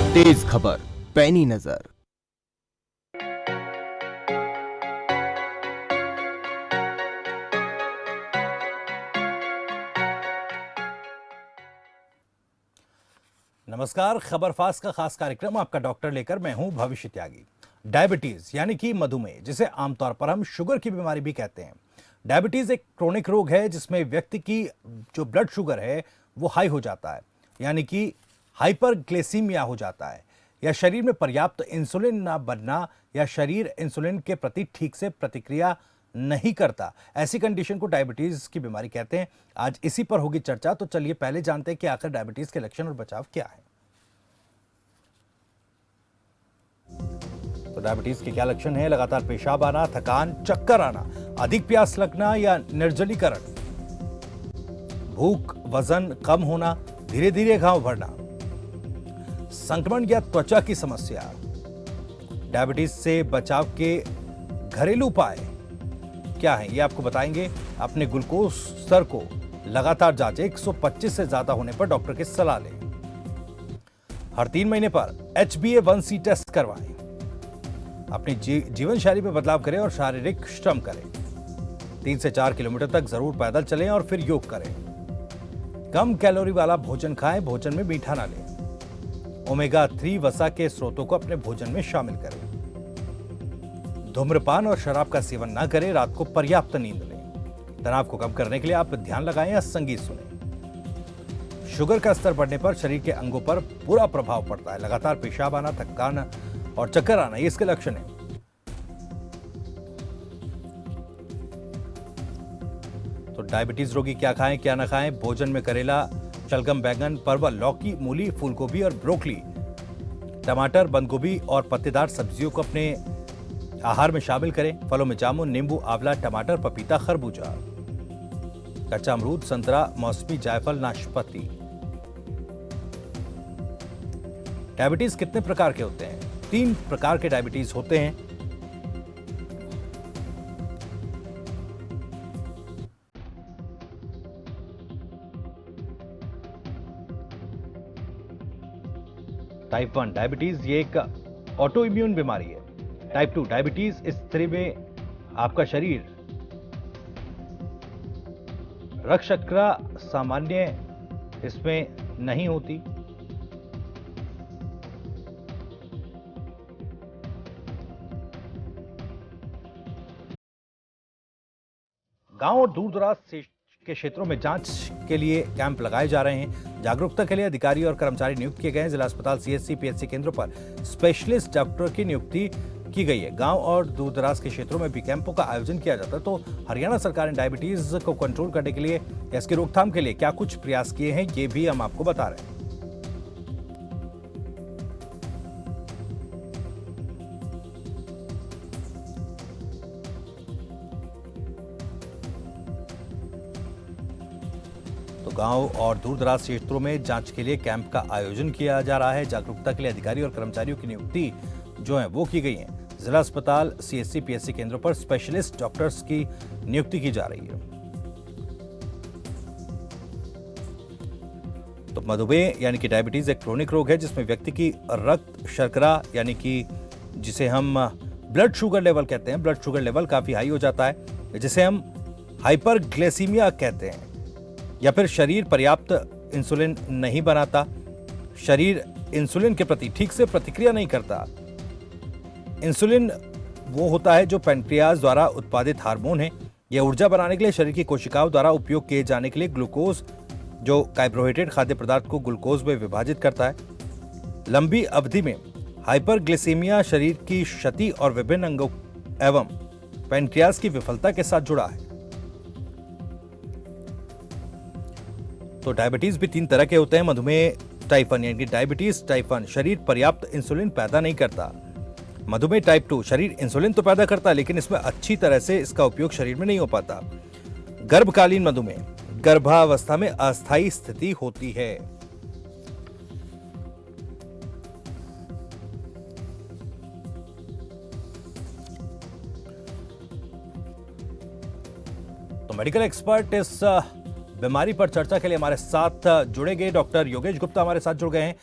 तेज खबर, पैनी नजर। नमस्कार, खबर फास्ट का खास कार्यक्रम आपका डॉक्टर लेकर मैं हूं भविष्य त्यागी। डायबिटीज यानी कि मधुमेह, जिसे आमतौर पर हम शुगर की बीमारी भी कहते हैं। डायबिटीज एक क्रोनिक रोग है जिसमें व्यक्ति की जो ब्लड शुगर है वो हाई हो जाता है, यानी कि हाइपरग्लाइसीमिया हो जाता है, या शरीर में पर्याप्त इंसुलिन ना बनना, या शरीर इंसुलिन के प्रति ठीक से प्रतिक्रिया नहीं करता। ऐसी कंडीशन को डायबिटीज की बीमारी कहते हैं। आज इसी पर होगी चर्चा, तो चलिए पहले जानते हैं कि आखिर डायबिटीज के लक्षण और बचाव क्या है। तो डायबिटीज के क्या लक्षण हैं? लगातार पेशाब आना, थकान, चक्कर आना, अधिक प्यास लगना या निर्जलीकरण, भूख, वजन कम होना, धीरे धीरे घाव भरना, संक्रमण या त्वचा की समस्या। डायबिटीज से बचाव के घरेलू उपाय क्या हैं, ये आपको बताएंगे। अपने ग्लूकोज स्तर को लगातार जांचें, 125 से ज्यादा होने पर डॉक्टर की सलाह लें। हर 3 महीने पर HbA1c टेस्ट करवाएं। अपनी जीवन शैली में बदलाव करें और शारीरिक श्रम करें। 3 से 4 किलोमीटर तक जरूर पैदल चलें और फिर योग करें। कम कैलोरी वाला भोजन खाएं, भोजन में मीठा ना लें। ओमेगा 3 वसा के स्रोतों को अपने भोजन में शामिल करें। धूम्रपान और शराब का सेवन ना करें। रात को पर्याप्त नींद लें। तनाव को कम करने के लिए आप ध्यान लगाएं या संगीत सुनें। शुगर का स्तर बढ़ने पर शरीर के अंगों पर बुरा प्रभाव पड़ता है। लगातार पेशाब आना, थकान और चक्कर आना, ये इसके लक्षण हैं। तो डायबिटीज रोगी क्या खाएं, क्या ना खाएं? भोजन में करेला, शलगम, बैंगन, परवल, लौकी, मूली, फूलगोभी और ब्रोकली, टमाटर, बंद गोभी और पत्तेदार सब्जियों को अपने आहार में शामिल करें। फलों में जामुन, नींबू, आंवला, टमाटर, पपीता, खरबूजा, कच्चा अमरूद, संतरा, मौसमी, जायफल, नाशपाती। डायबिटीज कितने प्रकार के होते हैं? 3 प्रकार के डायबिटीज होते हैं। टाइप 1 डायबिटीज ये एक ऑटो इम्यून बीमारी है। टाइप 2 डायबिटीज, इस स्थिति में आपका शरीर रक्त शर्करा सामान्य इसमें नहीं होती। गांव और दूर दराज के क्षेत्रों में जांच के लिए कैंप लगाए जा रहे हैं। जागरूकता के लिए अधिकारी और कर्मचारी नियुक्त किए गए हैं। जिला अस्पताल, CHC, PHC केंद्रों पर स्पेशलिस्ट डॉक्टर की नियुक्ति की गई है। गांव और दूर दराज के क्षेत्रों में भी कैंपों का आयोजन किया जाता है। तो हरियाणा सरकार ने डायबिटीज को कंट्रोल करने के लिए, इसकी रोकथाम के लिए क्या कुछ प्रयास किए हैं, ये भी हम आपको बता रहे हैं। तो गांव और दूर दराज क्षेत्रों में जांच के लिए कैंप का आयोजन किया जा रहा है। जागरूकता के लिए अधिकारी और कर्मचारियों की नियुक्ति जो है वो की गई है। जिला अस्पताल, CHC, PHC केंद्रों पर स्पेशलिस्ट डॉक्टर्स की नियुक्ति की जा रही है। तो मधुमेह यानी कि डायबिटीज एक क्रोनिक रोग है जिसमें व्यक्ति की रक्त शर्करा यानी कि जिसे हम ब्लड शुगर लेवल कहते हैं, ब्लड शुगर लेवल काफी हाई हो जाता है, जिसे हम हाइपरग्लाइसीमिया कहते हैं, या फिर शरीर पर्याप्त इंसुलिन नहीं बनाता, शरीर इंसुलिन के प्रति ठीक से प्रतिक्रिया नहीं करता। इंसुलिन वो होता है जो पैनक्रियाज द्वारा उत्पादित हार्मोन है। यह ऊर्जा बनाने के लिए शरीर की कोशिकाओं द्वारा उपयोग किए जाने के लिए ग्लूकोज, जो कार्बोहाइड्रेट खाद्य पदार्थ को ग्लूकोज में विभाजित करता है। लंबी अवधि में हाइपरग्लाइसीमिया शरीर की क्षति और विभिन्न अंगों एवं पैनक्रियाज की विफलता के साथ जुड़ा है। तो डायबिटीज भी 3 तरह के होते हैं। मधुमेह टाइप 1 यानी कि डायबिटीज टाइप 1, शरीर पर्याप्त इंसुलिन पैदा नहीं करता। मधुमेह टाइप 2, शरीर इंसुलिन तो पैदा करता है लेकिन इसमें अच्छी तरह से इसका उपयोग शरीर में नहीं हो पाता। गर्भकालीन मधुमेह, गर्भावस्था में अस्थायी स्थिति होती है। तो मेडिकल एक्सपर्ट इस बीमारी पर चर्चा के लिए हमारे साथ जुड़े गए डॉक्टर योगेश गुप्ता हमारे साथ जुड़ गए हैं।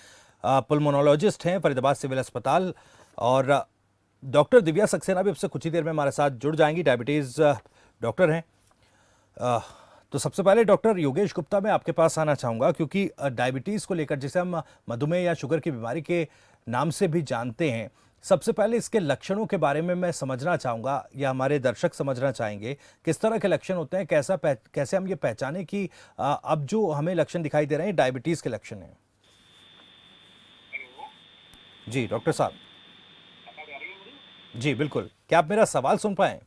पुल्मोनोलॉजिस्ट हैं फरीदाबाद सिविल अस्पताल, और डॉक्टर दिव्या सक्सेना भी अब से कुछ ही देर में हमारे साथ जुड़ जाएंगी, डायबिटीज़ डॉक्टर हैं। तो सबसे पहले डॉक्टर योगेश गुप्ता, मैं आपके पास आना चाहूँगा क्योंकि डायबिटीज़ को लेकर, जिसे हम मधुमेह या शुगर की बीमारी के नाम से भी जानते हैं, सबसे पहले इसके लक्षणों के बारे में मैं समझना चाहूँगा, या हमारे दर्शक समझना चाहेंगे किस तरह के लक्षण होते हैं, कैसे हम ये पहचाने कि अब जो हमें लक्षण दिखाई दे रहे हैं डायबिटीज़ के लक्षण हैं। जी डॉक्टर साहब। जी बिल्कुल, क्या आप मेरा सवाल सुन पाएं?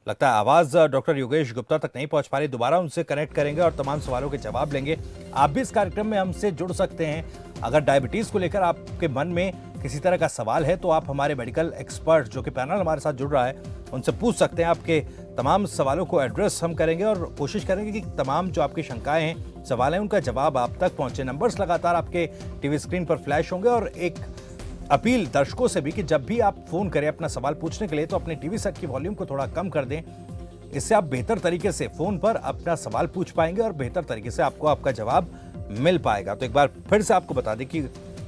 लगता है आवाज़ डॉक्टर योगेश गुप्ता तक नहीं पहुंच पा रही, दोबारा उनसे कनेक्ट करेंगे और तमाम सवालों के जवाब लेंगे। आप भी इस कार्यक्रम में हमसे जुड़ सकते हैं। अगर डायबिटीज़ को लेकर आपके मन में किसी तरह का सवाल है तो आप हमारे मेडिकल एक्सपर्ट, जो कि पैनल हमारे साथ जुड़ रहा है, उनसे पूछ सकते हैं। आपके तमाम सवालों को एड्रेस हम करेंगे और कोशिश करेंगे कि तमाम जो आपकी शंकाएँ हैं, सवाल हैं, उनका जवाब आप तक पहुँचे। नंबर्स लगातार आपके टीवी स्क्रीन पर फ्लैश होंगे, और एक अपील दर्शकों से भी कि जब भी आप फोन करें अपना सवाल पूछने के लिए तो अपने टीवी सेट की वॉल्यूम को थोड़ा कम कर दें। इससे आप बेहतर तरीके से फोन पर अपना सवाल पूछ पाएंगे और बेहतर तरीके से आपको आपका जवाब मिल पाएगा। तो एक बार फिर से आपको बता दें कि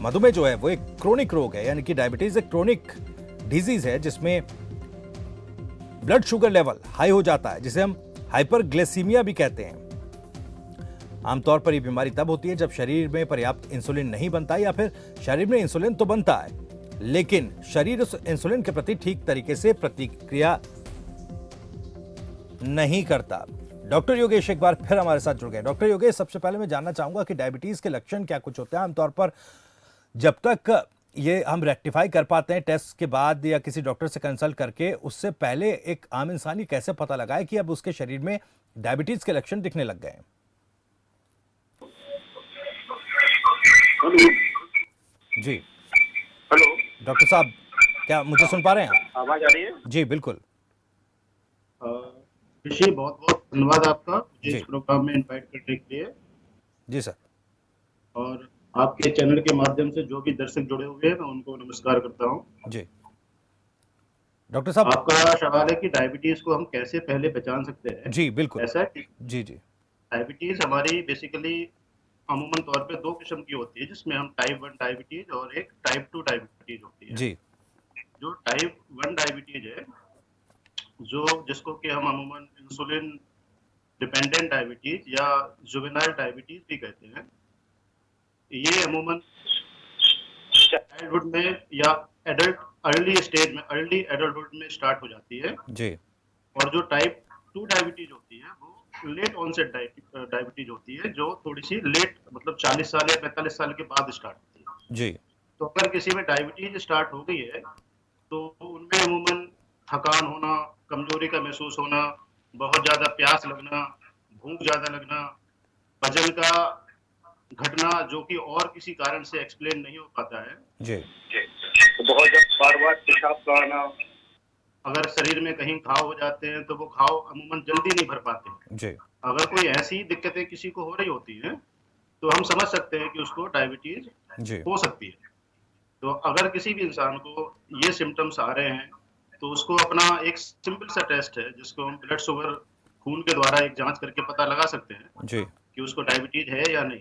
मधुमेह जो है वो एक क्रोनिक रोग है, यानी कि डायबिटीज एक क्रोनिक डिजीज है जिसमें ब्लड शुगर लेवल हाई हो जाता है, जिसे हम हाइपरग्लाइसीमिया भी कहते हैं। आमतौर पर यह बीमारी तब होती है जब शरीर में पर्याप्त इंसुलिन नहीं बनता, या फिर शरीर में इंसुलिन तो बनता है लेकिन शरीर उस इंसुलिन के प्रति ठीक तरीके से प्रतिक्रिया नहीं करता। डॉक्टर योगेश एक बार फिर हमारे साथ जुड़ गए। डॉक्टर योगेश, सबसे पहले मैं जानना चाहूंगा कि डायबिटीज के लक्षण क्या कुछ होते हैं आमतौर पर, जब तक ये हम रेक्टिफाई कर पाते हैं टेस्ट के बाद या किसी डॉक्टर से कंसल्ट करके, उससे पहले एक आम इंसान ही कैसे पता लगाए कि अब उसके शरीर में डायबिटीज के लक्षण दिखने लग गए हैं? जी हेलो डॉक्टर साहब, क्या मुझे सुन पा रहे हैं? आवाज आ रही है? जी बिल्कुल। ऋषि, बहुत बहुत धन्यवाद आपका मुझे जी। इस प्रोग्राम में इनवाइट करने के लिए। जी सर। और आपके चैनल के माध्यम से जो भी दर्शक जुड़े हुए हैं मैं उनको नमस्कार करता हूं। जी डॉक्टर साहब। आपका सवाल है कि डायबिटीज को हम कैसे पहले पहचान सकते हैं। जी बिल्कुल। ऐसा है कि जी जी। डायबिटीज हमारी बेसिकली अमूमन तौर पे दो किस्म की होती है, जिसमें हम टाइप 1 डायबिटीज और एक टाइप 2 डायबिटीज होती है। जी। जो टाइप 1 डायबिटीज है, जो जिसको कि हम अमूमन इंसुलिन डिपेंडेंट डायबिटीज या जुवेनाइल डायबिटीज भी कहते हैं, ये अमूमन चाइल्डहुड में या एडल्ट अर्ली स्टेज में, अर्ली एडल्टहुड में स्टार्ट हो जाती है। जी। और जो टाइप 2 डायबिटीज होती है वो लेट ऑनसेट डायबिटीज होती है, जो थोड़ी सी लेट, मतलब 40 साल या 45 साल के बाद स्टार्ट होती है। जी। तो अगर किसी में डायबिटीज स्टार्ट हो गई है तो उनमें अमूमन थकान होना, कमजोरी का महसूस होना, बहुत ज्यादा प्यास लगना, भूख ज्यादा लगना, वजन का घटना जो कि और किसी कारण से एक्सप्लेन नहीं हो पाता है। जी। तो बहुत बार बार पेशाब का आना, अगर शरीर में कहीं घाव हो जाते हैं तो वो घाव अमूमन जल्दी नहीं भर पाते। जी। अगर कोई ऐसी दिक्कतें किसी को हो रही होती हैं तो हम समझ सकते हैं कि उसको डायबिटीज जी। हो सकती है। तो अगर किसी भी इंसान को ये सिम्टम्स आ रहे हैं तो उसको अपना एक सिंपल सा टेस्ट है, जिसको हम ब्लड शुगर खून के द्वारा एक जांच करके पता लगा सकते हैं जी। कि उसको डायबिटीज है या नहीं।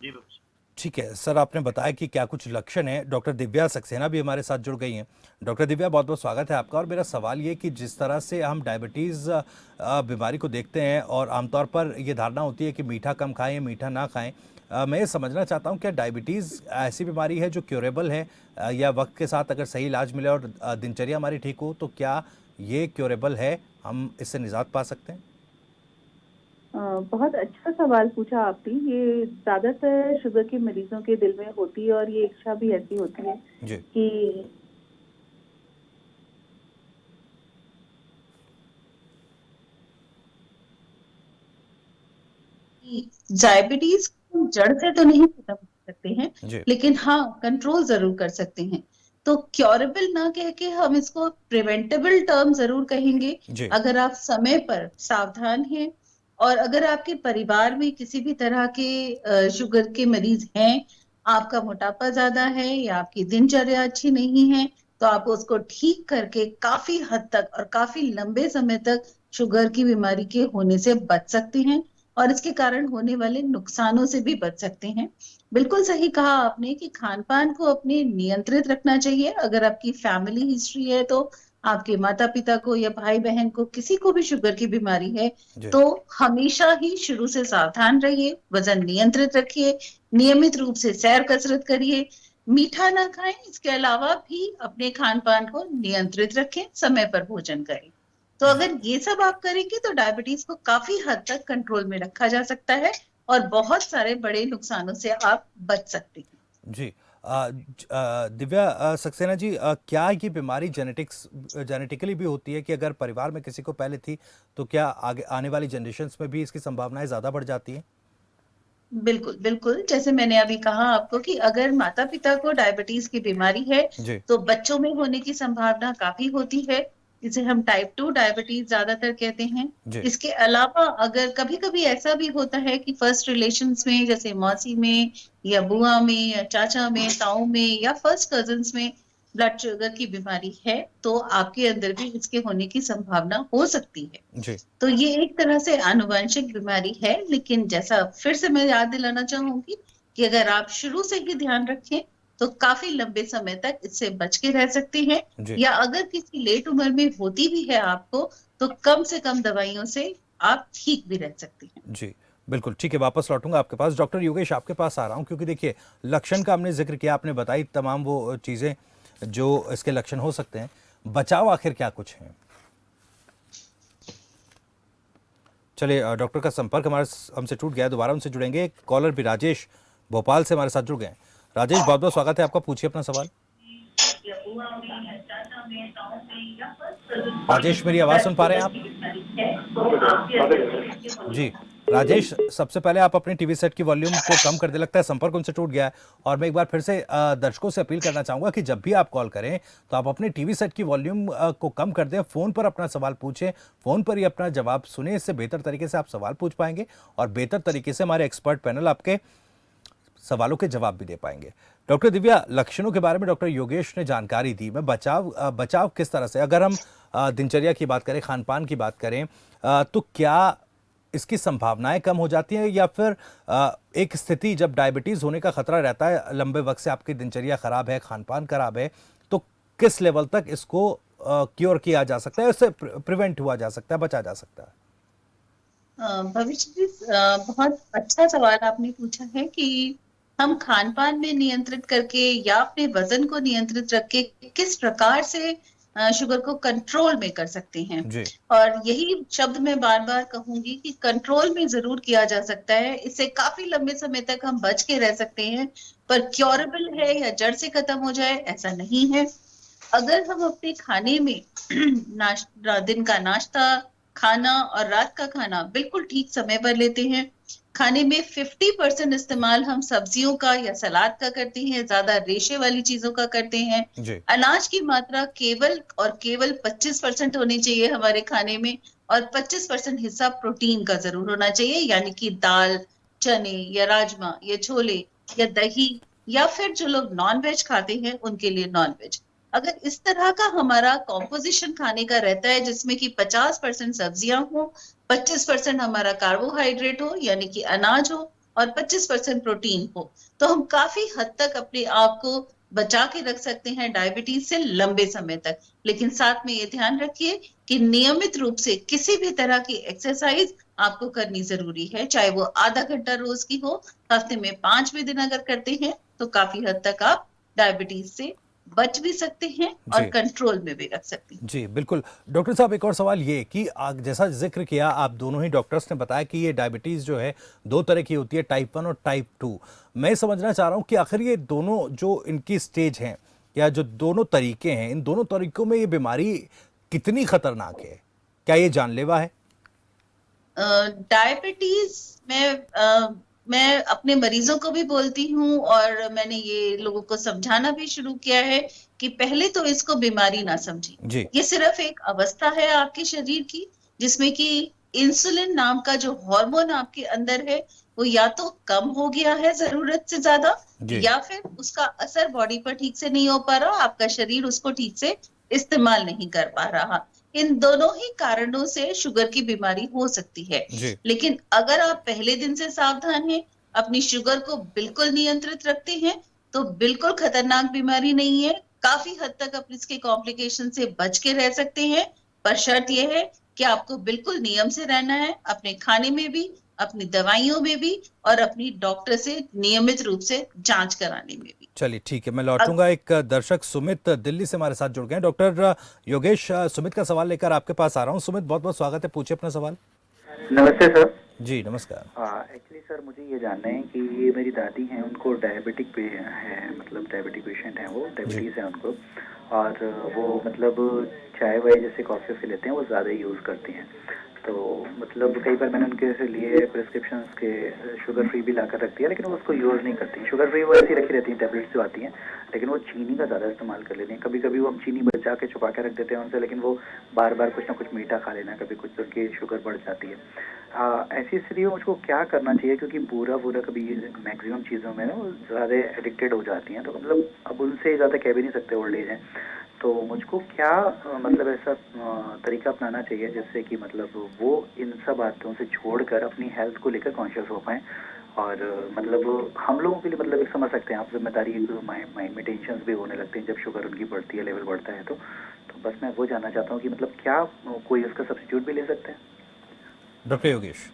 जी बस। ठीक है सर, आपने बताया कि क्या कुछ लक्षण हैं। डॉक्टर दिव्या सक्सेना भी हमारे साथ जुड़ गई हैं। डॉक्टर दिव्या, बहुत बहुत स्वागत है आपका। और मेरा सवाल ये कि जिस तरह से हम डायबिटीज़ बीमारी को देखते हैं और आमतौर पर ये धारणा होती है कि मीठा कम खाएं, मीठा ना खाएं, मैं ये समझना चाहता हूं क्या डायबिटीज़ ऐसी बीमारी है जो क्योरेबल है, या वक्त के साथ अगर सही इलाज मिले और दिनचर्या हमारी ठीक हो तो क्या ये क्योरेबल है, हम इससे निजात पा सकते हैं? बहुत अच्छा सवाल पूछा आपने। ये ज्यादातर शुगर के मरीजों के दिल में होती है और ये इच्छा भी ऐसी होती है जी। कि डायबिटीज को जड़ से तो नहीं खत्म कर सकते हैं, जी। लेकिन हाँ कंट्रोल जरूर कर सकते हैं। तो क्योरेबल ना कह के हम इसको प्रिवेंटेबल टर्म जरूर कहेंगे। जी। अगर आप समय पर सावधान हैं और अगर आपके परिवार में किसी भी तरह के शुगर के मरीज हैं, आपका मोटापा ज्यादा है या आपकी दिनचर्या अच्छी नहीं है, तो आप उसको ठीक करके काफी हद तक और काफी लंबे समय तक शुगर की बीमारी के होने से बच सकते हैं और इसके कारण होने वाले नुकसानों से भी बच सकते हैं। बिल्कुल सही कहा आपने कि खान पान को अपने नियंत्रित रखना चाहिए। अगर आपकी फैमिली हिस्ट्री है तो आपके माता पिता को या भाई बहन को किसी को भी शुगर की बीमारी है जी तो हमेशा ही शुरू से सावधान रहिए, वजन नियंत्रित रखिए, नियमित रूप से सैर कसरत करिए, मीठा ना खाएं। इसके अलावा भी अपने खान पान को नियंत्रित रखें, समय पर भोजन करें। तो अगर ये सब आप करेंगे तो डायबिटीज को काफी हद तक कंट्रोल में रखा जा सकता है और बहुत सारे बड़े नुकसानों से आप बच सकते हैं। जी दिव्या सक्सेना जी, क्या ये बीमारी जेनेटिकली भी होती है कि अगर परिवार में किसी को पहले थी तो क्या आगे आने वाली जनरेशन्स में भी इसकी संभावनाएं ज्यादा बढ़ जाती हैं? बिल्कुल बिल्कुल, जैसे मैंने अभी कहा आपको कि अगर माता पिता को डायबिटीज की बीमारी है जी तो बच्चों में होने की संभावना काफी होती है, जिसे हम टाइप 2 डायबिटीज ज्यादातर कहते हैं। जी इसके अलावा अगर कभी कभी ऐसा भी होता है कि फर्स्ट रिलेशंस में, जैसे मौसी में या बुआ में या चाचा में, ताऊ में या फर्स्ट कजिन्स में ब्लड शुगर की बीमारी है तो आपके अंदर भी इसके होने की संभावना हो सकती है। जी तो ये एक तरह से आनुवंशिक बीमारी है, लेकिन जैसा फिर से मैं याद दिलाना चाहूंगी कि अगर आप शुरू से ही ध्यान रखें तो काफी लंबे समय तक इससे बच के रह सकते हैं, जी या अगर किसी लेट उम्र में होती भी है आपको तो कम से कम दवाइयों से आप ठीक भी रह सकते हैं। जी बिल्कुल ठीक है, वापस लौटूंगा आपके पास। डॉक्टर योगेश, आपके पास आ रहा हूं क्योंकि देखिए, लक्षण का हमने जिक्र किया, आपने बताई तमाम वो चीजें जो इसके लक्षण हो सकते हैं। बचाव आखिर क्या कुछ है? चलिए, डॉक्टर का संपर्क हमसे टूट गया, दोबारा उनसे जुड़ेंगे। एक कॉलर भी राजेश भोपाल से हमारे साथ जुड़ गए हैं। राजेश, बहुत बहुत स्वागत है आपका, पूछिए अपना सवाल। राजेश, मेरी आवाज सुन पा रहे हैं आप? जी राजेश, सबसे पहले आप अपने टीवी सेट की वॉल्यूम को कम कर दे, लगता है संपर्क उनसे टूट गया है। और मैं एक बार फिर से दर्शकों से अपील करना चाहूंगा कि जब भी आप कॉल करें तो आप अपने टीवी सेट की वॉल्यूम को कम कर दें, फोन पर अपना सवाल पूछें, फोन पर ही अपना जवाब सुने। इससे बेहतर तरीके से आप सवाल पूछ पाएंगे और बेहतर तरीके से हमारे एक्सपर्ट पैनल आपके सवालों के जवाब भी दे पाएंगे। डॉक्टर दिव्या, लक्षणों के बारे में डॉक्टर योगेश ने जानकारी दी। मैं बचाव किस तरह से, अगर हम दिनचर्या की बात करें, खान पान की बात करें, तो क्या इसकी संभावनाएं कम हो जाती हैं, या फिर एक स्थिति जब डायबिटीज होने का खतरा रहता है, लंबे वक्त से आपकी दिनचर्या खराब है, खान पान खराब है, तो किस लेवल तक इसको क्योर किया जा सकता है, इससे प्रिवेंट हुआ जा सकता है, बचा जा सकता है? भविष्य जी, बहुत अच्छा सवाल आपने पूछा है कि हम खान पान में नियंत्रित करके या अपने वजन को नियंत्रित रख के किस प्रकार से शुगर को कंट्रोल में कर सकते हैं। जी और यही शब्द मैं बार बार कहूंगी कि कंट्रोल में जरूर किया जा सकता है, इससे काफी लंबे समय तक हम बच के रह सकते हैं, पर क्योरेबल है या जड़ से खत्म हो जाए ऐसा नहीं है। अगर हम अपने खाने में दिन का नाश्ता, खाना और रात का खाना बिल्कुल ठीक समय पर लेते हैं, खाने में 50% इस्तेमाल हम सब्जियों का या सलाद का करते हैं, ज्यादा रेशे वाली चीजों का करते हैं, जी अनाज की मात्रा केवल और केवल 25% होनी चाहिए हमारे खाने में, और 25% हिस्सा प्रोटीन का जरूर होना चाहिए, यानी कि दाल, चने या राजमा या छोले या दही, या फिर जो लोग नॉन वेज खाते हैं उनके लिए नॉन वेज। अगर इस तरह का हमारा कॉम्पोजिशन खाने का रहता है जिसमें कि 50% सब्जियां हो, 25% हमारा कार्बोहाइड्रेट हो यानी कि अनाज हो, और 25% प्रोटीन हो, तो हम काफी हद तक अपने आप को बचा के रख सकते हैं डायबिटीज से लंबे समय तक। लेकिन साथ में ये ध्यान रखिए कि नियमित रूप से किसी भी तरह की एक्सरसाइज आपको करनी जरूरी है, चाहे वो आधा घंटा रोज की हो, हफ्ते में 5 भी दिन अगर करते हैं तो काफी हद तक आप डायबिटीज से बच भी सकते हैं और जी कंट्रोल में भी रख सकते हैं। जी बिल्कुल। डॉक्टर साहब, एक और सवाल ये कि जैसा जिक्र किया आप दोनों ही डॉक्टर्स ने बताया कि ये डायबिटीज़ जो है दो तरह की होती है, टाइप 1 और टाइप 2। मैं समझना चाह रहा हूँ कि आखिर ये दोनों जो इनकी स्टेज हैं या जो दोनों तरीके हैं, इन दोनों तरीकों में ये बीमारी कितनी खतरनाक है? क्या ये जानलेवा है? डायबिटीज में मैं अपने मरीजों को भी बोलती हूँ और मैंने ये लोगों को समझाना भी शुरू किया है कि पहले तो इसको बीमारी ना समझें। जी ये सिर्फ एक अवस्था है आपके शरीर की, जिसमें कि इंसुलिन नाम का जो हार्मोन आपके अंदर है वो या तो कम हो गया है जरूरत से ज्यादा, जी या फिर उसका असर बॉडी पर ठीक से नहीं हो पा रहा, आपका शरीर उसको ठीक से इस्तेमाल नहीं कर पा रहा। इन दोनों ही कारणों से शुगर की बीमारी हो सकती है। जी। लेकिन अगर आप पहले दिन से सावधान हैं, अपनी शुगर को बिल्कुल नियंत्रित रखते हैं, तो बिल्कुल खतरनाक बीमारी नहीं है। काफी हद तक आप इसके कॉम्प्लिकेशन से बच के रह सकते हैं, पर शर्त यह है कि आपको बिल्कुल नियम से रहना है, अपने खाने में भी, अपनी दवाइयों में भी, और अपनी डॉक्टर से नियमित रूप से जांच कराने में भी। चलिए ठीक है, मैं अब लौटूंगा। एक दर्शक सुमित दिल्ली से हमारे साथ जुड़ गए हैं। डॉक्टर योगेश, सुमित का सवाल लेकर आपके पास आ रहा हूँ। सुमित, बहुत बहुत स्वागत है, पूछिए अपना सवाल। नमस्ते सर। जी नमस्कार। एक्चुअली सर मुझे ये जानना है कि ये मेरी दादी हैं, उनको डायबिटिक पे है, मतलब डायबिटिक पेशेंट हैं, वो जी। डायबिटीज़ है उनको। और वो मतलब चाय वाय जैसे कॉफ़ी वॉफ़ी लेते हैं वो ज़्यादा यूज़ करती हैं। तो मतलब कई बार मैंने उनके से लिए प्रिस्क्रिप्शंस के शुगर फ्री भी ला कर रख दिया, लेकिन वो उसको यूज़ नहीं करती। शुगर फ्री वो ऐसी रखी रहती हैं, टैबलेट्स जो आती हैं, लेकिन वो चीनी का ज़्यादा इस्तेमाल कर लेती हैं। कभी कभी वो हम चीनी बचा के छुपा के रख देते हैं उनसे, लेकिन वो बार बार कुछ ना कुछ मीठा खा लेना, कभी कुछ, उनकी शुगर बढ़ जाती है। ऐसी स्थिति में मुझको क्या करना चाहिए, क्योंकि पूरा कभी मैक्सिमम चीज़ों में ना वो ज़्यादा एडिक्टेड हो जाती हैं, तो मतलब अब उनसे ज़्यादा कह भी नहीं सकते, ओल्ड एज है। तो मुझको क्या मतलब ऐसा तरीका अपनाना चाहिए जिससे कि मतलब वो इन सब बातों से छोड़कर अपनी हेल्थ को लेकर कॉन्शियस हो पाएँ। और मतलब हम लोगों के लिए मतलब एक समझ सकते हैं आप, जिम्मेदारी माइंड में टेंशन भी होने लगते हैं जब शुगर उनकी बढ़ती है, लेवल बढ़ता है। तो बस मैं वो जानना चाहता हूँ कि मतलब क्या कोई उसका सब्स्टिट्यूट भी ले सकते हैं। डॉक्टर योगेश।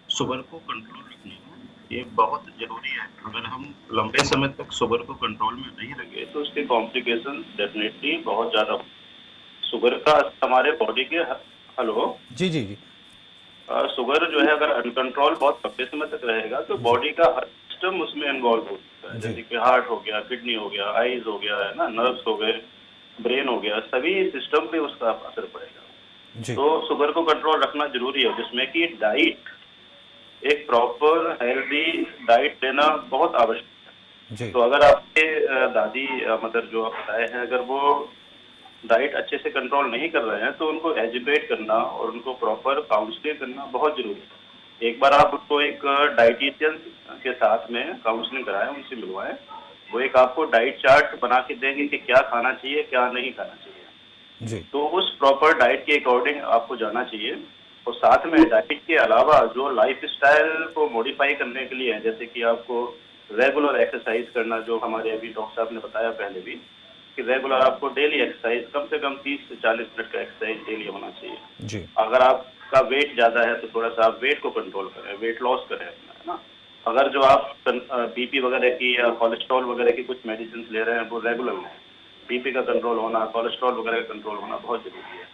शुगर को कंट्रोल रखना ये बहुत जरूरी है। अगर हम लंबे समय तक शुगर को कंट्रोल में नहीं रखें तो उसके कॉम्प्लिकेशन डेफिनेटली बहुत ज्यादा। शुगर का हमारे बॉडी के हेलो जी जी जी। शुगर जो है अगर अनकंट्रोल बहुत लंबे समय तक रहेगा तो बॉडी का हर सिस्टम उसमें इन्वॉल्व हो सकता है, जी। जैसे कि हार्ट हो गया, किडनी हो गया, आईज हो गया, है ना, नर्व्स हो गए, ब्रेन हो गया, सभी सिस्टम पे उसका असर पड़ेगा। जी। तो शुगर को कंट्रोल रखना जरूरी है, जिसमें कि डाइट, एक प्रॉपर हेल्दी डाइट लेना बहुत आवश्यक है। जी। तो अगर आपके दादी मदर जो आप बताए हैं, अगर वो डाइट अच्छे से कंट्रोल नहीं कर रहे हैं तो उनको एजुकेट करना और उनको प्रॉपर काउंसलिंग करना बहुत जरूरी है। एक बार आप उनको एक डाइटिशियन के साथ में काउंसलिंग कराएं, उनसे मिलवाएं। वो एक आपको डाइट चार्ट बना के देंगे कि क्या खाना चाहिए, क्या नहीं खाना चाहिए। जी। तो उस प्रॉपर डाइट के अकॉर्डिंग आपको जाना चाहिए। और साथ में डाइट के अलावा जो लाइफ स्टाइल को मॉडिफाई करने के लिए है, जैसे कि आपको रेगुलर एक्सरसाइज करना, जो हमारे अभी डॉक्टर साहब ने बताया पहले भी, कि रेगुलर आपको डेली एक्सरसाइज कम से कम 30 से 40 मिनट का एक्सरसाइज डेली होना चाहिए। जी। अगर आपका वेट ज्यादा है तो थोड़ा सा आप वेट को कंट्रोल करें, वेट लॉस करें अपना, है ना। अगर जो आप बीपी वगैरह की या कोलेस्ट्रॉल वगैरह की कुछ मेडिसिन ले रहे हैं वो रेगुलर लें। बीपी का कंट्रोल होना, कोलेस्ट्रॉल वगैरह का कंट्रोल होना बहुत जरूरी है।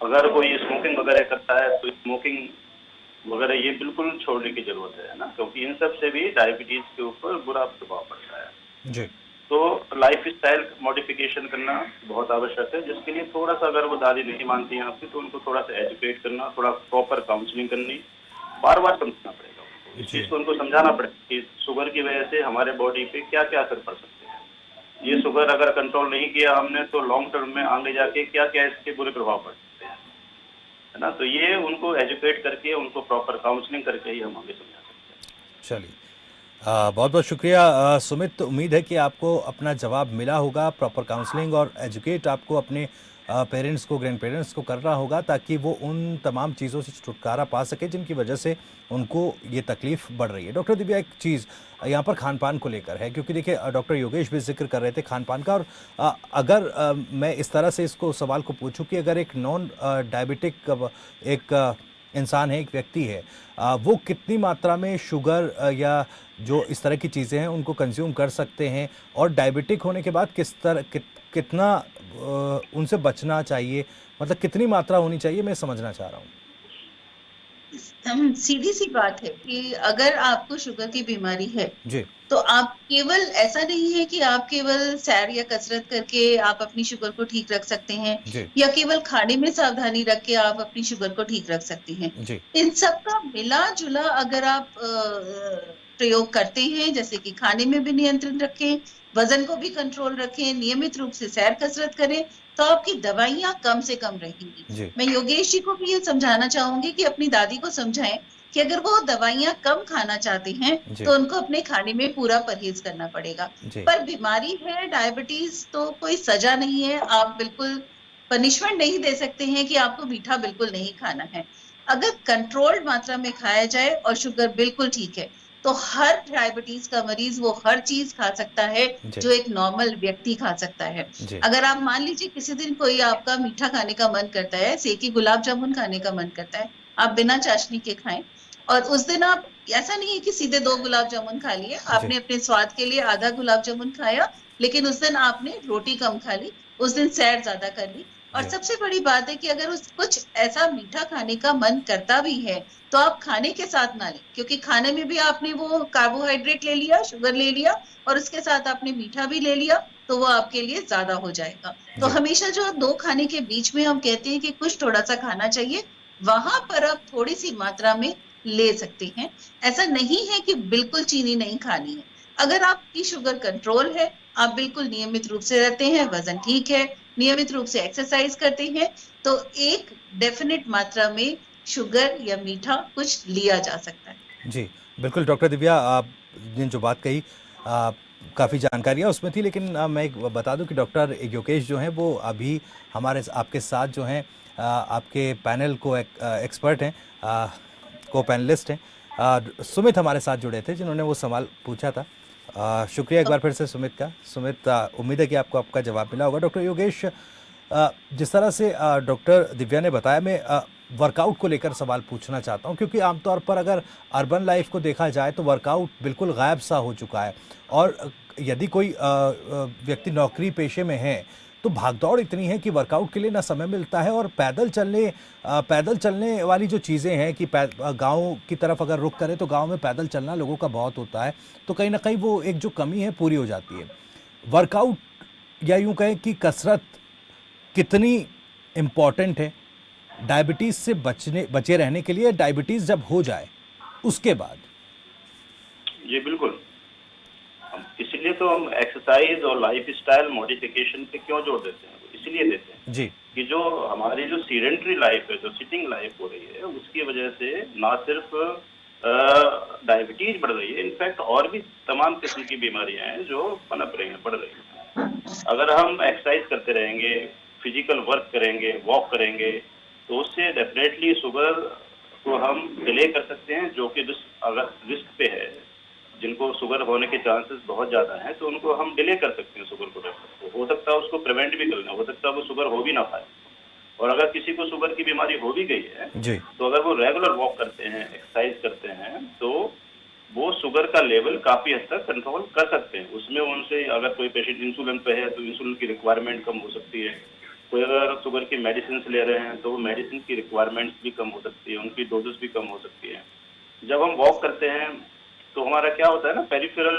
अगर कोई स्मोकिंग वगैरह करता है तो स्मोकिंग वगैरह ये बिल्कुल छोड़ने की जरूरत है ना, क्योंकि इन सब से भी डायबिटीज के ऊपर बुरा प्रभाव पड़ता है। जी। तो लाइफ स्टाइल मॉडिफिकेशन करना बहुत आवश्यक है, जिसके लिए थोड़ा सा, अगर वो दादी नहीं मानती हैं आपकी, तो उनको थोड़ा सा एजुकेट करना, थोड़ा प्रॉपर काउंसलिंग करनी, बार बार समझना पड़ेगा उनको। इस चीज को उनको समझाना पड़ेगा कि शुगर की वजह से हमारे बॉडी पे क्या क्या असर पड़ सकते हैं। ये शुगर अगर कंट्रोल नहीं किया हमने तो लॉन्ग टर्म में आगे जाके क्या क्या इसके बुरे प्रभाव पड़ सकते हैं, है ना। तो ये उनको एजुकेट करके, उनको प्रॉपर काउंसलिंग करके ही हम आगे समझा सकते हैं। चलिए, बहुत बहुत शुक्रिया सुमित। उम्मीद है कि आपको अपना जवाब मिला होगा। प्रॉपर काउंसलिंग और एजुकेट आपको अपने पेरेंट्स को, ग्रैंड पेरेंट्स को करना होगा, ताकि वो उन तमाम चीज़ों से छुटकारा पा सके जिनकी वजह से उनको ये तकलीफ बढ़ रही है। डॉक्टर दिव्या, एक चीज़ यहाँ पर खान पान को लेकर है, क्योंकि देखिए डॉक्टर योगेश भी जिक्र कर रहे थे खान पान का। और अगर मैं इस तरह से इसको सवाल को पूछूं कि अगर एक नॉन डायबिटिक एक इंसान है, एक व्यक्ति है, वो कितनी मात्रा में शुगर या जो इस तरह की चीज़ें हैं उनको कंज्यूम कर सकते हैं, और डायबिटिक होने के बाद कितना उनसे बचना चाहिए, मतलब कितनी मात्रा होनी चाहिए, मैं समझना चाह रहा हूँ। सीधी सी बात है कि अगर आपको शुगर की बीमारी है जी। तो आप केवल, ऐसा नहीं है कि आप केवल सैर या कसरत करके आप अपनी शुगर को ठीक रख सकते हैं, जी। या केवल खाने में सावधानी रख के आप अपनी शुगर को ठीक रख सकते हैं। जी। इन सब का मिला जुला अगर आप प्रयोग करते हैं, जैसे कि खाने में भी नियंत्रण रखें, वजन को भी कंट्रोल रखें, नियमित रूप से सैर कसरत करें, तो आपकी दवाइयां कम से कम रहेंगी। जी। मैं योगेश जी को भी ये समझाना चाहूंगी कि अपनी दादी को समझाएं कि अगर वो दवाइयां कम खाना चाहते हैं जी। तो उनको अपने खाने में पूरा परहेज करना पड़ेगा। जी। पर बीमारी है डायबिटीज तो कोई सजा नहीं है, आप बिल्कुल पनिशमेंट नहीं दे सकते हैं कि आपको मीठा बिल्कुल नहीं खाना है। अगर कंट्रोल्ड मात्रा में खाया जाए और शुगर बिल्कुल ठीक है, तो हर डायबिटीज का मरीज वो हर चीज खा सकता है जी। जो एक नॉर्मल व्यक्ति खा सकता है। जी। अगर आप मान लीजिए किसी दिन कोई आपका मीठा खाने का मन करता है, सेकी गुलाब जामुन खाने का मन करता है, आप बिना चाशनी के खाएं, और उस दिन आप, ऐसा नहीं है कि सीधे 2 गुलाब जामुन खा लिए, जी। आपने अपने स्वाद के लिए आधा गुलाब जामुन खाया, लेकिन उस दिन आपने रोटी कम खा ली, उस दिन सैर ज्यादा कर ली। और जी। सबसे बड़ी बात है कि अगर उस कुछ ऐसा मीठा खाने का मन करता भी है तो आप खाने के साथ ना लें, क्योंकि खाने में भी आपने वो कार्बोहाइड्रेट ले लिया, शुगर ले लिया, और उसके साथ आपने मीठा भी ले लिया, तो वो आपके लिए ज्यादा हो जाएगा। तो जी। हमेशा जो 2 खाने के बीच में हम कहते हैं कि कुछ थोड़ा सा खाना चाहिए, वहां पर आप थोड़ी सी मात्रा में ले सकते हैं। ऐसा नहीं है कि बिल्कुल चीनी नहीं खानी है। अगर आपकी शुगर कंट्रोल है, आप बिल्कुल नियमित रूप से रहते हैं, वजन ठीक है, नियमित रूप से एक्सरसाइज करते हैं, तो एक डेफिनेट मात्रा में शुगर या मीठा कुछ लिया जा सकता है। जी, बिल्कुल डॉक्टर दिव्या, आपने जो बात कही काफ़ी जानकारियाँ उसमें थी, लेकिन मैं एक बता दूं कि डॉक्टर योगेश जो हैं वो अभी हमारे आपके साथ जो हैं आपके पैनल को एक्सपर्ट हैं, को पैनलिस्ट हैं। सुमित हमारे साथ जुड़े थे जिन्होंने वो सवाल पूछा था। शुक्रिया एक बार फिर से सुमित का। सुमित, उम्मीद है कि आपको आपका जवाब मिला होगा। डॉक्टर योगेश, जिस तरह से डॉक्टर दिव्या ने बताया, मैं वर्कआउट को लेकर सवाल पूछना चाहता हूं, क्योंकि आमतौर पर अगर अर्बन लाइफ को देखा जाए तो वर्कआउट बिल्कुल गायब सा हो चुका है। और यदि कोई व्यक्ति नौकरी पेशे में है तो भागदौड़ इतनी है कि वर्कआउट के लिए ना समय मिलता है, और पैदल चलने वाली जो चीज़ें हैं कि गांव की तरफ अगर रुख करें तो गांव में पैदल चलना लोगों का बहुत होता है, तो कहीं ना कहीं वो एक जो कमी है पूरी हो जाती है। वर्कआउट, या यूं कहें कि कसरत कितनी इम्पॉर्टेंट है डायबिटीज़ से बचे रहने के लिए, डायबिटीज़ जब हो जाए उसके बाद? जी बिल्कुल, इसलिए तो हम एक्सरसाइज और लाइफ स्टाइल मॉडिफिकेशन पे क्यों जोर देते हैं, इसलिए देते हैं जी। कि जो हमारी जो सीडेंट्री लाइफ है, जो सिटिंग लाइफ हो रही है, उसकी वजह से ना सिर्फ डायबिटीज बढ़ रही है, इनफैक्ट और भी तमाम किस्म की बीमारियां हैं जो पनप रही हैं, बढ़ रही हैं। अगर हम एक्सरसाइज करते रहेंगे, फिजिकल वर्क करेंगे, वॉक करेंगे, तो उससे डेफिनेटली शुगर को हम डिले कर सकते हैं, जो कि अगर रिस्क पे है, जिनको शुगर होने के चांसेस बहुत ज्यादा हैं, तो उनको हम डिले कर सकते हैं शुगर को। हो सकता है उसको प्रिवेंट भी करना, हो सकता है वो शुगर हो भी ना पाए। और अगर किसी को शुगर की बीमारी हो भी गई है जी। तो अगर वो रेगुलर वॉक करते हैं, एक्सरसाइज करते हैं, तो वो शुगर का लेवल काफी हद तक कंट्रोल कर सकते हैं। उसमें उनसे, अगर कोई पेशेंट इंसुलिन पे है तो इंसुलिन की रिक्वायरमेंट कम हो सकती है। कोई अगर शुगर की मेडिसिन ले रहे हैं तो वो मेडिसिन की रिक्वायरमेंट्स भी कम हो सकती है, उनकी डोजेस भी कम हो सकती है। जब हम वॉक करते हैं तो हमारा क्या होता है ना, पेरिफेरल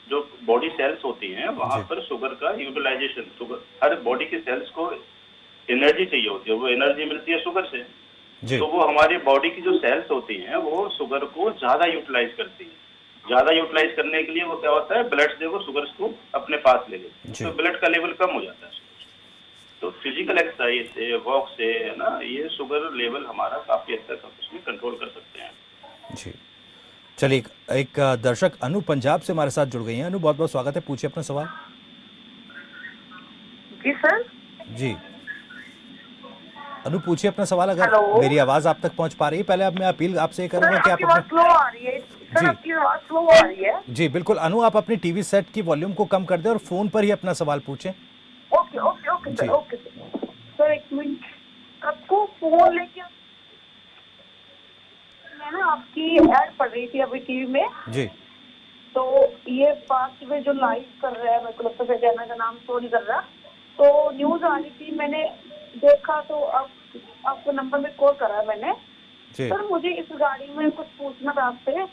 जो बॉडी सेल्स होती हैं, वहां पर शुगर का यूटिलाइजेशन, शुगर, हर बॉडी के सेल्स को एनर्जी चाहिए होती है, वो एनर्जी मिलती है शुगर से। जी। तो वो हमारी बॉडी की जो सेल्स होती हैं वो शुगर को ज्यादा यूटिलाइज करती है। ज्यादा यूटिलाइज करने के लिए वो क्या होता है, ब्लड से वो शुगर को अपने पास ले लेते हैं, तो ब्लड का लेवल कम हो जाता है। तो फिजिकल एक्सरसाइज से, वॉक से, है ना, ये शुगर लेवल हमारा काफी हद तक उसमें कंट्रोल कर सकते हैं। जी, चलिए, एक दर्शक अनु पंजाब से हमारे साथ जुड़ गई हैं। अनु, बहुत बहुत स्वागत है, पूछिए अपना सवाल। जी सर। जी अनु, पूछिए अपना सवाल, अगर हेलो। मेरी आवाज आप तक पहुंच पा रही है। पहले अब मैं अपील आपसे करूंगा कि आप आपकी आवाज स्लो आ रही है सर, जी। आपकी आवाज स्लो आ रही है। जी बिल्कुल अनु, आप अपनी टीवी सेट की वॉल्यूम को कम कर दें और फोन पर ही अपना सवाल पूछें। Okay okay okay sir, okay sir. एक मिनट, आपको फोन लेके मैं ना आपकी ऐड पढ़ रही थी अभी टीवी में। जी। तो ये फास्ट में जो लाइव कर रहा है, मेरे को लगता है चैनल का नाम शो नहीं कर रहा, तो न्यूज आ रही थी, मैंने देखा तो अब आपको नंबर में कॉल करा मैंने। जी। सर मुझे इस गाड़ी में कुछ पूछना था आपसे,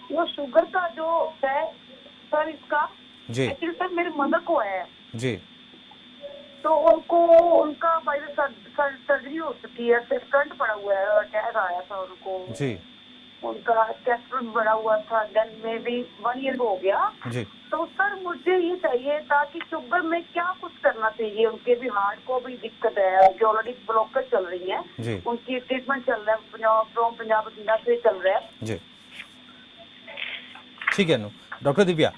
वो शुगर का जो है सर, इसका जी। एक्चुअली सर मेरे मदर को है जी। तो उनको, उनका सर्जरी हो चुकी है, स्टंट पड़ा हुआ है, अटैक आया था उनको। जी। उनका टेस्ट भी बड़ा हुआ था, देन में भी 1 ईयर हो गया। जी। तो सर मुझे ये चाहिए था कि शुगर में क्या कुछ करना चाहिए, उनके भी हार्ट को भी दिक्कत है, जो ऑलरेडी ब्लॉकेज चल रही है, जी। उनकी ट्रीटमेंट चल रहा है, पंजाब बठिंडा से चल रहा है। जी, ठीक है अनु। डॉक्टर दिव्या।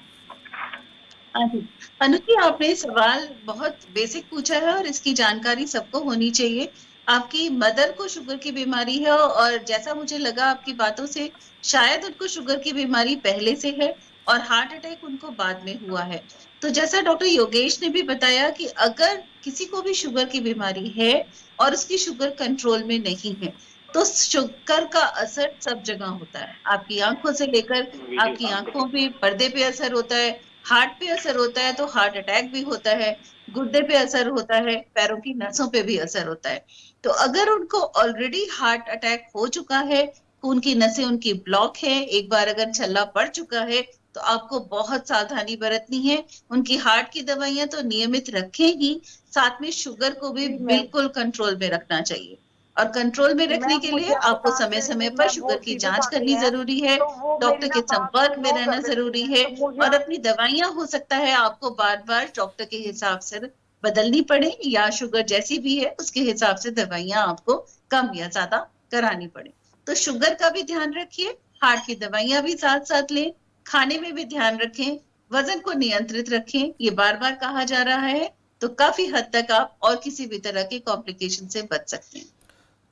हाँ जी, अनु जी, आपने सवाल बहुत बेसिक पूछा है और इसकी जानकारी सबको होनी चाहिए। आपकी मदर को शुगर की बीमारी है और जैसा मुझे लगा आपकी बातों से, शायद उनको शुगर की बीमारी पहले से है और हार्ट अटैक उनको बाद में हुआ है। तो जैसा डॉक्टर योगेश ने भी बताया कि अगर किसी को भी शुगर की बीमारी है और उसकी शुगर कंट्रोल में नहीं है, तो शुगर का असर सब जगह होता है। आपकी आंखों से लेकर आपकी आंखों पे, पर्दे पे असर होता है, हार्ट पे असर होता है तो हार्ट अटैक भी होता है, गुर्दे पे असर होता है, पैरों की नसों पे भी असर होता है। तो अगर उनको ऑलरेडी हार्ट अटैक हो चुका है, खून की नसें उनकी ब्लॉक है, एक बार अगर छल्ला पड़ चुका है, तो आपको बहुत सावधानी बरतनी है। उनकी हार्ट की दवाइयां तो नियमित रखें ही, साथ में शुगर को भी बिल्कुल कंट्रोल में रखना चाहिए। और कंट्रोल में रखने के लिए आपको समय समय पर शुगर की जांच करनी जरूरी है, तो वो डॉक्टर मेरी के ना बात संपर्क में नो रहना कर जरूरी देती है। तो मुझे और अपनी दवाइयां हो सकता है आपको बार बार डॉक्टर के हिसाब से बदलनी पड़े, या शुगर जैसी भी है उसके हिसाब से दवाइयां आपको कम या ज्यादा करानी पड़े। तो शुगर का भी ध्यान रखिए, हार्ट की दवाइयां भी साथ साथ लें, खाने में भी ध्यान रखें, वजन को नियंत्रित रखें, ये बार बार कहा जा रहा है। तो काफी हद तक आप और किसी भी तरह के कॉम्प्लिकेशन से बच सकते हैं।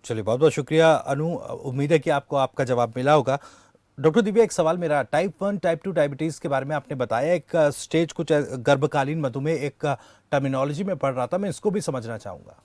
चलिए, बहुत बहुत शुक्रिया अनु। उम्मीद है कि आपको आपका जवाब मिला होगा। डॉक्टर दिव्या, एक सवाल मेरा, टाइप 1 टाइप 2 डायबिटीज़ के बारे में आपने बताया, एक स्टेज कुछ गर्भकालीन मधुमेह एक टर्मिनोलॉजी में पढ़ रहा था, मैं इसको भी समझना चाहूँगा।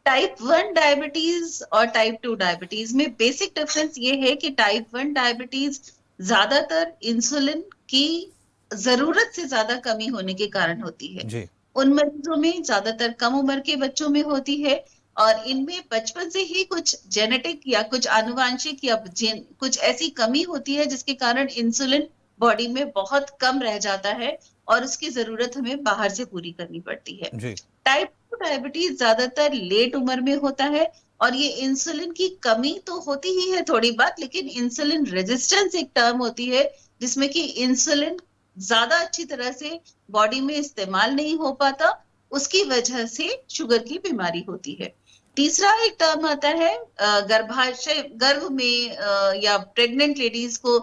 टाइप 1 डायबिटीज और टाइप 2 डायबिटीज में बेसिक डिफरेंस ये है कि टाइप 1 डायबिटीज ज्यादातर इंसुलिन की जरूरत से ज्यादा कमी होने के कारण होती है। जी। उन मरीजों में ज्यादातर कम उम्र के बच्चों में होती है और इनमें बचपन से ही कुछ जेनेटिक या कुछ आनुवांशिक या कुछ ऐसी कमी होती है जिसके कारण इंसुलिन बॉडी में बहुत कम रह जाता है और उसकी जरूरत हमें बाहर से पूरी करनी पड़ती है। जी। टाइप 2 डायबिटीज ज्यादातर लेट उम्र में होता है और ये इंसुलिन की कमी तो होती ही है थोड़ी बहुत, लेकिन इंसुलिन रेजिस्टेंस एक टर्म होती है जिसमें कि इंसुलिन ज्यादा अच्छी तरह से बॉडी में इस्तेमाल नहीं हो पाता, उसकी वजह से शुगर की बीमारी होती है। तीसरा एक टर्म आता है गर्भाशय, गर्भ में या प्रेग्नेंट लेडीज को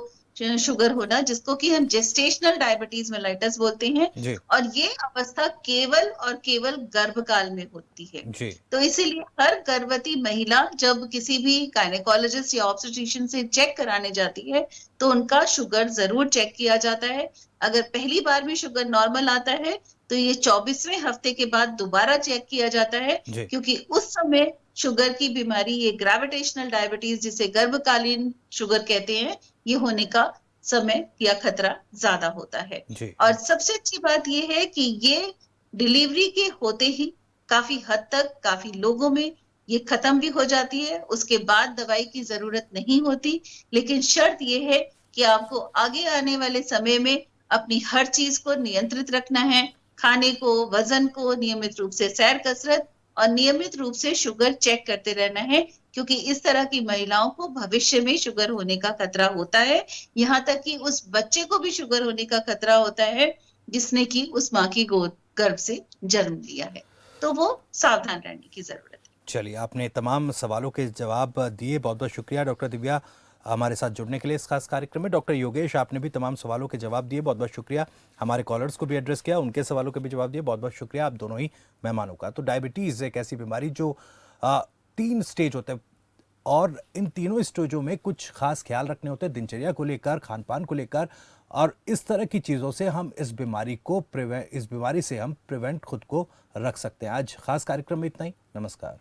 शुगर होना, जिसको कि हम जेस्टेशनल डायबिटीज मेलाइटस बोलते हैं। जी। और ये अवस्था केवल और केवल गर्भकाल में होती है। जी। तो इसीलिए हर गर्भवती महिला जब किसी भी गायनेकोलॉजिस्ट या ऑब्स्टेट्रिशियन से चेक कराने जाती है तो उनका शुगर जरूर चेक किया जाता है। अगर पहली बार भी शुगर नॉर्मल आता है तो ये 24वें हफ्ते के बाद दोबारा चेक किया जाता है, जी। क्योंकि उस समय शुगर की बीमारी, ये ग्रेविटेशनल डायबिटीज जिसे गर्भकालीन शुगर कहते हैं, ये होने का समय या खतरा ज्यादा होता है। जी। और सबसे अच्छी बात ये है कि ये डिलीवरी के होते ही काफी हद तक काफी लोगों में ये खत्म भी हो जाती है, उसके बाद दवाई की जरूरत नहीं होती। लेकिन शर्त ये है कि आपको आगे आने वाले समय में अपनी हर चीज को नियंत्रित रखना है, खाने को, वजन को, नियमित रूप से सैर कसरत और नियमित रूप से शुगर चेक करते रहना है, क्योंकि इस तरह की महिलाओं को भविष्य में शुगर होने का खतरा होता है। यहाँ तक कि उस बच्चे को भी शुगर होने का खतरा होता है जिसने कि उस माँ की गोद गर्भ से जन्म लिया है। तो वो सावधान रहने की जरूरत है। चलिए, आपने तमाम सवालों के जवाब दिए, बहुत बहुत शुक्रिया डॉक्टर दिव्या हमारे साथ जुड़ने के लिए इस खास कार्यक्रम में। डॉक्टर योगेश, आपने भी तमाम सवालों के जवाब दिए, बहुत बहुत शुक्रिया। हमारे कॉलर्स को भी एड्रेस किया, उनके सवालों के भी जवाब दिए, बहुत बहुत शुक्रिया आप दोनों ही मेहमानों का। तो डायबिटीज़ एक ऐसी बीमारी जो 3 स्टेज होते हैं और इन तीनों स्टेजों में कुछ खास ख्याल रखने होते हैं, दिनचर्या को लेकर, खान पान को लेकर, और इस तरह की चीज़ों से हम इस बीमारी से हम प्रिवेंट खुद को रख सकते हैं। आज खास कार्यक्रम में इतना ही। नमस्कार।